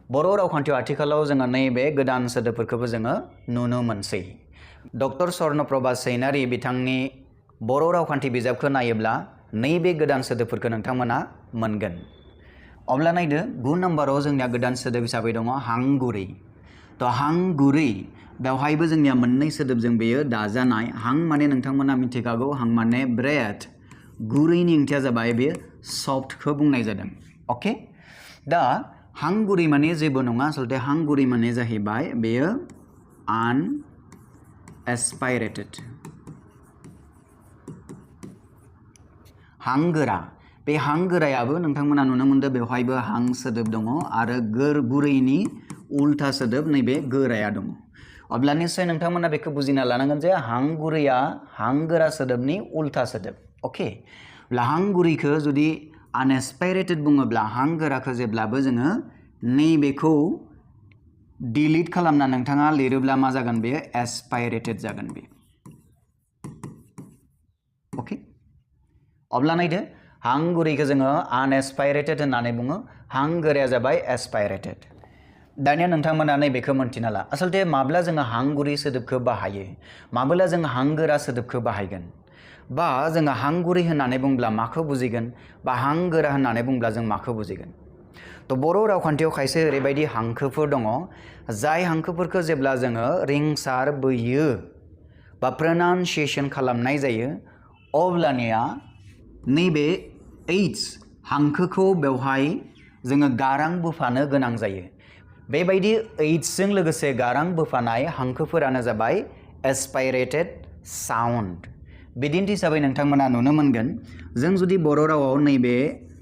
बर' रावखान्थियाव आथिखालाव जोङो नैबे गोदान सोदोबफोरखौबो जोङो नुनो मोनसै। डक्टर स्वर्णप्रभा सैनारि बिथांनि बर' रावखान्थि बिजाबखौ नायोब्ला नैबे गोदान सोदोबफोरखौ नोंथांमोना मोनगोन। अब्ला नायदो 9 नम्बराव जोंनिया गोदान सोदोब हिसाबै दङ हांगुरै। थ' हांगुरै बेवहायबो जोंनिया मोननै सोदोबजों बेयो दाजानाय। हां माने नोंथांमोना मिथिखागौ, हां माने ब्रेड, गुरैनि ओंथिया जाबाय बे सफ्टखौ बुंनाय जादों। अके, दा हांगुरै माने जेबो नङा, आसलते हांगुरै माने जाहैबाय बेयो आनएस्पायरेटेड, हांगोरा। बे हांगोरायाबो नोंथांमोना नुनो मोनदों बेवहायबो हां सोदोब दङ आरो गुरैनि उल्था सोदोब नैबे गोराया दङ। अब्ला निश्चय नोंथांमोना बेखौ बुजिना लानांगोन जे हांगुरैया हांगोरा सोदोबनि उल्था सोदोब। अके, अब्ला हांगुरैखौ जुदि आनएस्पायरेटेड बुङोब्ला हांगोराखौ जेब्लाबो जोङो नैबेखौ डिलिट खालामना नोंथाङा लिरोब्ला मा जागोन, बेयो एस्पायरेटेड जागोन बे। अके, अब्ला नायदो हांगुरैखौ जोङो आनएस्पायरेटेड होननानै बुङो, हांगोराया जाबाय एस्पायरेटेड। दानिया नोंथांमोना नैबेखौ मोन्थिना ला, आसलते माब्ला जोङो हांगुरै सोदोबखौ बाहायो, माब्ला जों हांगोरा सोदोबखौ बाहायगोन, बा जोङो हांगुरै होननानै बुंब्ला माखौ बुजिगोन, बा हांगोरा होननानै बुंब्ला जों माखौ बुजिगोन। थ' बर' रावखान्थियाव खायसे ओरैबायदि हांखोफोर दङ जाय हांखोफोरखौ जेब्ला जोङो रिंसार बोयो बा प्रनाउन्सिएसन खालामनाय जायो अब्लानिया नैबे एइच हांखोखौ बेवहाय जोङो गारां बोफानो गोनां जायो। बेबायदि एइचजों लोगोसे गारां बोफानाय हांखोफोरानो जाबाय एस्पायरेटेड साउन्ड। बिदिन्थि हिसाबै नोंथांमोना नुनो मोनगोन, जों जुदि बर' रावाव नैबे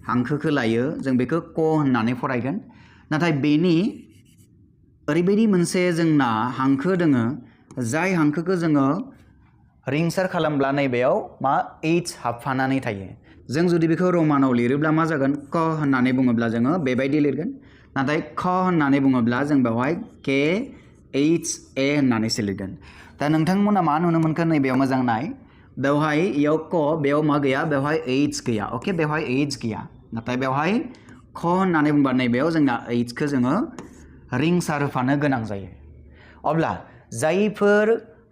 हांखोखौ लायो जों बेखौ क होननानै फरायगोन, नाथाय बेनि ओरैबायदि मोनसे जोंना हांखो दोङो जाय हांखोखौ जोङो रिंसार खालामब्ला नैबेयाव मा एइच हाबफानानै थायो। जों जुदि बेखौ रमानाव लिरोब्ला मा जागोन, क होननानै बुङोब्ला जोङो बेबायदि लिरगोन, नाथाय ख होननानै बुङोब्ला जों बेवहाय के एइच ए होननानैसो लिरगोन। दा नोंथांमोना मा नुनो मोनखो, नैबेयाव मोजां नाय, बेवहाय इयाव क, बेयाव मा गैया, बेवहाय एइच गैया। अके, बेवहाय एइच गैया, नाथाय बेवहाय ख होननानै बुंबा नैबेयाव जोंना एइचखौ जोङो रिंसार होफानो गोनां जायो। अब्ला जायफोर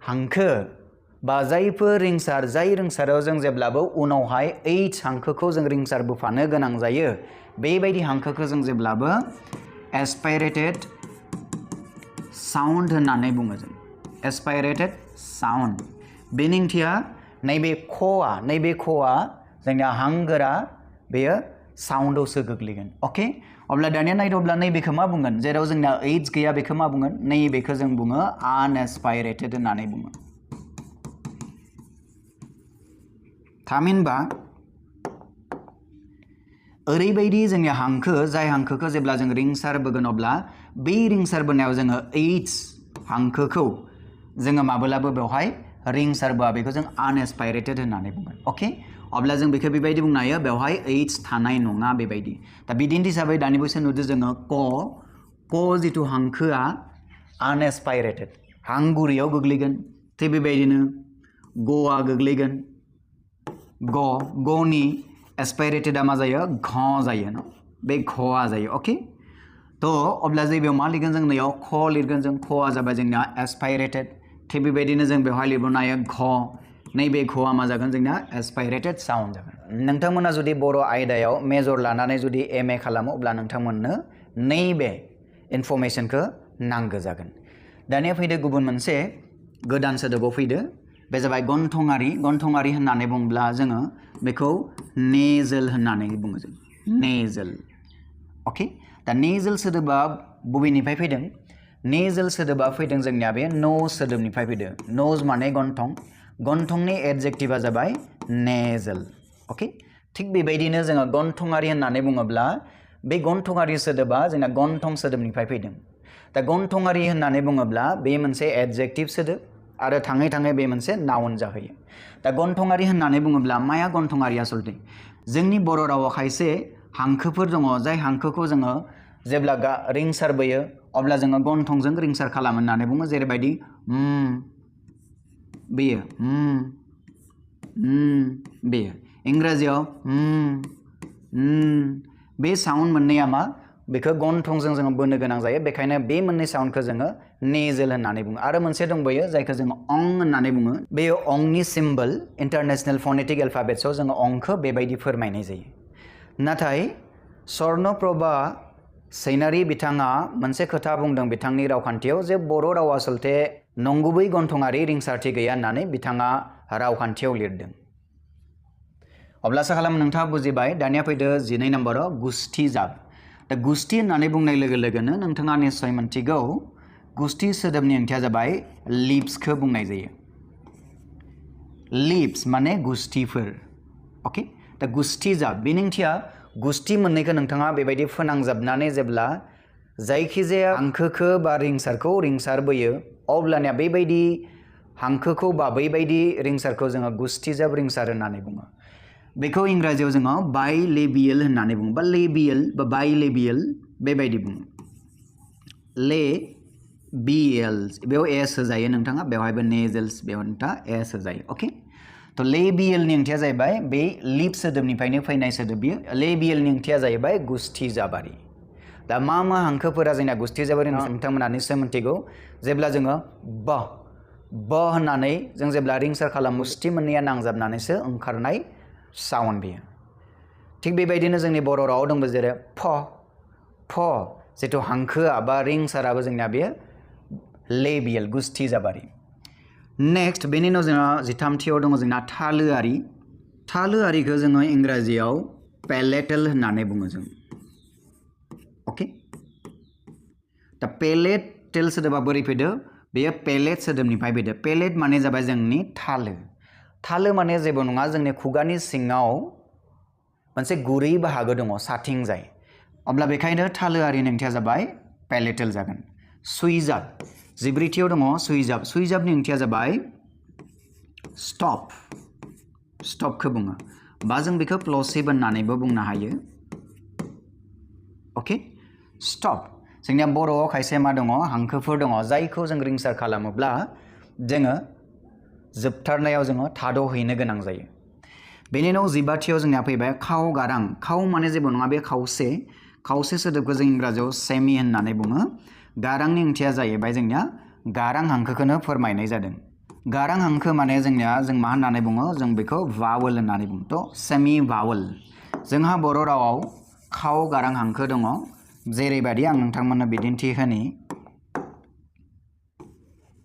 हांखो बा जायफोर रिंसार, जाय रिंसाराव जों जेब्लाबो उनावहाय एइच हांखोखौ जों रिंसार बोफानो गोनां जायो, बेबायदि हांखोखौ जों जेब्लाबो एस्पायरेटेड साउन्ड होननानै बुङो। जों एस्पायरेटेड साउन्ड, बेनि ओंथिया नैबे ख'आ जोंनिया हांगोरा, बेयो साउन्डआवसो गोग्लैगोन। अके, अब्ला दानिया नायदो, अब्ला नैबेखौ मा बुंगोन, जेराव जोंना एइच गैया बेखौ मा बुंगोन, नैबेखौ जों बुङो आनएस्पायरेटेड होननानै बुङो। थामहिनबा ओरैबायदि जोंनि हांखो, जाय हांखोखौ जेब्ला जों रिंसार बोगोन अब्ला बै रिंसार बोनायाव जोङो एइच हांखोखौ जोङो माब्लाबो बेवहाय रिंसार बोआ, बेखौ जों आनएस्पायरेटेड होननानै बुङो। अके, अब्ला जों बेखौ बेबायदि बुंनो हायो, बेवहाय एइच थानाय नङा बेबायदि। दा बिदिन्थि हिसाबै दानि बावैसो नुदों जोङो क जिथु हांखोआ आनएस्पायरेटेड, हांगुरैयाव गोग्लैगोन। थिग बेबायदिनो ग'आ गोग्लैगोन, ग'नि एस्पायरेटेडा मा जायो, घ जायो न, बे घआ जायो। अके, थ' अब्ला जे बेयाव मा लिरगोन, जों नैयाव ख लिरगोन, जों ख'आ जाबाय जोंनिया एस्पायरेटेड। थिग बेबायदिनो जों बेवहाय लिरबावनो हायो घ, नैबे घआ मा जागोन, जोंना एस्पायरेटेड साउन्ड जागोन। नोंथांमोना जुदि बर' आयदायाव मेजर लानानै जुदि MA खालामो अब्ला नोंथांमोननो नैबे इनफरमेसनखौ नांगौ जागोन। दानिया फैदो गुबुन मोनसे गोदान सोदोबाव फैदो, बे जाबाय गन्थंआरि। गन्थंआरि होननानै बुङोब्ला जोङो बेखौ नेजल होननानै बुङो, जों नेजल। अके, दा नेजल सोदोबा बबेनिफ्राय फैदों, नेजल सोदोबा फैदों जोंनिया बे न'ज सोदोबनिफ्राय फैदों। न'ज माने गन्थं, गन्थंनि एडजेक्टिभा जाबाय नेजल। अके, थिग बेबायदिनो जोङो गन्थंआरि होननानै बुङोब्ला बे गन्थंआरि सोदोबा जोंना गन्थं सोदोबनिफ्राय फैदों। दा गन्थंआरि होननानै बुङोब्ला बे मोनसे एडजेक्टिभ सोदोब आरो थाङै थाङै बे मोनसे नाउन जाहैयो। दा गन्थंआरि होननानै बुङोब्ला माया गन्थंआरि, आसलते जोंनि बर' रावाव खायसे हांखोफोर दङ जाय हांखोखौ जोङो जेब्ला रिंसार बोयो अब्ला जोङो गन्थंजों रिंसार खालामो होननानै बुङो। जेरैबायदि बेयो बेयो इंराजियाव बे साउन्ड मोननैया मा बेखौ गन्थंजों जोङो बोनो गोनां जायो बेखायनो बे मोननै साउन्डखौ जोङो नेजेल होननानै बुङो आरो मोनसे दंबायो जायखौ जोङो अं होननानै बुङो बे अंनि सिम्बल इन्टारनेशनेल फनेटिक एल्फाबेट्सआव जोङो अंखौ बेबायदि फोरमायनाय जायो नाथाय स्वर्णप्रभा सैनारि बिथाङा मोनसे खोथा बुंदों बिथांनि रावखान्थियाव जे बर' रावा आसलते नंगुबै गन्थङारि रिंसारथि गैया होननानै बिथाङा रावखान्थियाव लिरदों अब्ला आसा खालामो नोंथाङा बुजिबाय दानिया फैदो 12 नम्बराव गुस्थि जाब दा गुस्थि होननानै बुंनाय लोगो लोगोनो नोंथाङा निश्चय मोनथिगौ गुस्थि सोदोबनि ओंथिया जाबाय लिप्सखौ बुंनाय जायो लिप्स माने गुस्थिफोर ओके दा गुस्थि जाब बेनि ओंथिया गुस्थि मोननैखौ नोंथाङा बेबायदि फोनांजाबनानै जेब्ला जायखिजाया हांखोखौ बा रिंसारखौ रिंसारबोयो अब्लानिया बेबायदि हांखोखौ बा बैबायदि रिंसारखौ जोङो गुस्थि जाब रिंसार होननानै बुङो बेखौ इंराजियाव जोङो बाइलेबियेल होननानै बुङो बा लेबियेल बा बाइलेबियेल बेबायदि बुङो लेबियेल्स बेयाव एस होजायो नोंथाङा बेवहायबो नेजेल्स बेयाव नोंथाङा एस होजायो ओके तो लेबियेलनि ओंथिया जाहैबाय बे लिप सोदोबनिफ्रायनो फैनाय सोदोब बियो लेबियेलनि ओंथिया जाहैबाय गुस्थि जाबारि दा मा हांखोफोरा जोंना गुस्थि जाबारि नोंथांमोना निश्चय मिथिगौ जेब्ला जोङो ब होननानै जों जेब्ला रिंसार खालामो गुस्थि मोननैया नांजाबनानैसो ओंखारनाय साउन्ड बियो थिग बेबायदिनो जोंनि बर' रावाव दंबो जेरै फ जिथु हांखोआ बा रिंसाराबो जोंना बेयो लेबियेल गुस्थि जाबारि नेक्स्ट बेनि उनाव जोंहा 13थियाव दङ जोंना थालोआरिखौ जोङो इंराजियाव पेलेटेल होननानै बुङो जों ओके दा पेलेटेल सोदोबा बोरै फैदो बेयो पेलेट सोदोबनिफ्राय फैदो पेलेट माने जाबाय जोंनि थालो माने जेबो नङा जोंनि खुगानि सिङाव मोनसे गुरै बाहागो दङ साथिंजाय अब्ला बेखायनो थालोआरिनि ओंथिया जाबाय पेलेटेल जागोन सुइजाब 14थियाव दङ सुइजाबनि ओंथिया जाबाय स्टपखौ बुङो बा जों बेखौ प्लसिभ होननानैबो बुंनो हायो ओके स्टप जोंनिया बर'आव खायसे मा दङ हांखोफोर दङ जायखौ जों रिंसार खालामोब्ला जोङो जोबथारनायाव जोङो थाद'हैनो गोनां जायो बेनि उनाव 15थियाव जोंनिया फैबाय खाव गारां खाव माने जेबो नङा बे खावसे सोदोबखौ जों इंराजियाव सेमि होननानै बुङो गारांनि ओंथिया जाहैबाय जोंनिया गारां हांखोखौनो फोरमायनाय जादों गारां हांखो माने जोंनिया जों मा होननानै बुङो जों बेखौ भावेल होननानै बुङो थ' सेमि भावेल जोंहा बर' रावाव खाव गारां हांखो दङ जेरैबायदि आं नोंथांमोननो बिदिन्थि होनि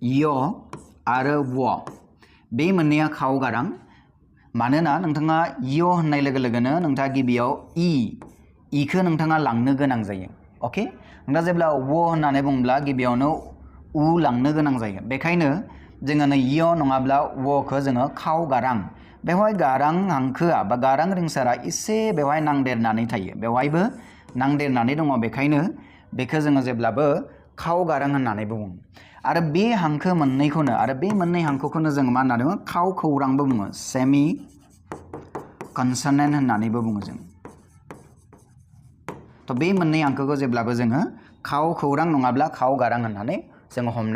य आरो व बे मोननैया खाव गारां मानोना नोंथाङा य होननाय लोगो लोगोनो नोंथाङा गिबियाव इखौ नोंथाङा लांनो गोनां जायो ओके नोंथाङा जेब्ला व होननानै बुङोब्ला गिबियावनो उ लांनो गोनां जायो बेखायनो जोङो नै य नङाब्ला वखौ जोङो खाव गारां बेवहाय गारां हांखोआ बा गारां रिंसारा एसे बेवहाय नांदेरनानै थायो बेवहायबो नांदेरनानै दङ बेखायनो बेखौ जोङो जेब्लाबो खाव गारां होननानै बुङो आरो बे हांखो मोननैखौनो आरो बे मोननै हांखोखौनो जों मा होनना बुङो खाव खौरांबो बुङो सेमि कनसनेन्ट होननानैबो बुङो जों थ' बे मोननै हांखोखौ जेब्लाबो जोङो खाव खौरां नङाब्ला खाव गारां होननानै जोङो हमना